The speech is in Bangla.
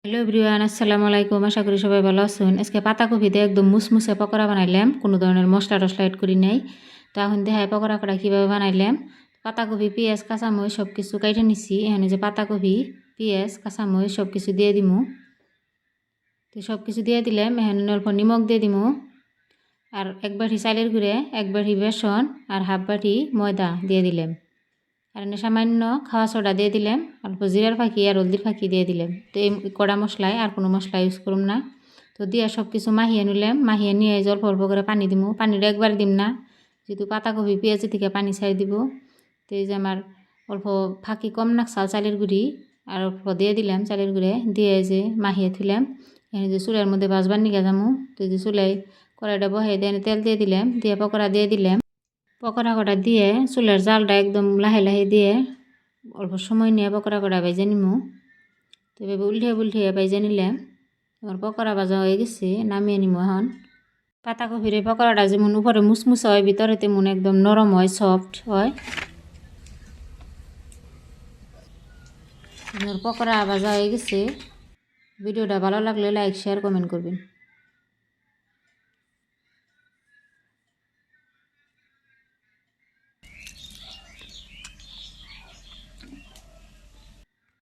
হ্যালো এভরিওয়ান, আসসালামু আলাইকুম। আশা করি সবাই ভালো আছেন। আজকে পাতাকপি দিয়ে একদম মুসমুসে পকোড়া বানাইলাম, কোনো ধরনের মশলা টশলা এড করি নাই। তো এখন দেখাই পকোড়া করা কীভাবে বানাইলাম। পাতাকপি, পেঁয়াজ, কাঁচামরিচ সব কিছু কাইটে নিছি। এখানে যে পাতাকপি, পেঁয়াজ, কাঁচামরিচ সব কিছু দিয়ে দিমু। তো সব কিছু দিয়ে দিলাম। এখানে অল্প নিমখ দিয়ে দিমু, আর এক বাটি চালের গুঁড়ে, এক বাটি বেসন আর হাফ বাটি ময়দা দিয়ে দিলাম। আর এনে সামান্য খাওয়া সোডা দিয়ে দিলাম, অল্প জিরার ফাঁকি আর হলদির ফাঁকি দিয়ে দিলাম। তো এই কড়া মশলায় আর কোনো মশলা ইউজ করুম না। তো দিয়ে সব কিছু মাখিয়ে নিলাম। মাখিয়ে নিয়ে অল্প অল্প করে পানি দিব। পানিটা একবার দিম না, যেহেতু পাতাকপি পেঁয়াজ থেকে পানি ছাড়ি দিব। তো এই যে আমার অল্প ফাঁকি কম নাকছাল চালের গুঁড়ি, আর অল্প দিয়ে দিলাম চালের গুঁড়ে দিয়ে যে মাখিয়ে থুলাম। এখানে যে চুলের মধ্যে ভাজবার নিয়ে যাবো। তো এই যে চুলাই কড়াইটা বহে দিয়ে তেল দিয়ে দিলাম, দিয়ে পকোড়া দিয়ে দিলাম। পকোড়া কটা দিয়ে চুলের জালটা একদম লাহে লাহে দিয়ে অল্প সময় নিয়ে পকোড়া কটা ভেজে নিমু। তো এভাবে উল্টিয়ে ভেজে নিলাম। আমার পকোড়া ভাজা হয়ে গেছে, নামিয়ে নিমু এখন। পাতাকপির এই পকোড়াটা যেমন উপরে মুসমুসা হয়, ভিতরে তেমন একদম নরম হয়, সফট হয়। আমার পকোড়া ভাজা হয়ে গেছে। ভিডিওটা ভালো লাগলে লাইক, শেয়ার, কমেন্ট করবেন।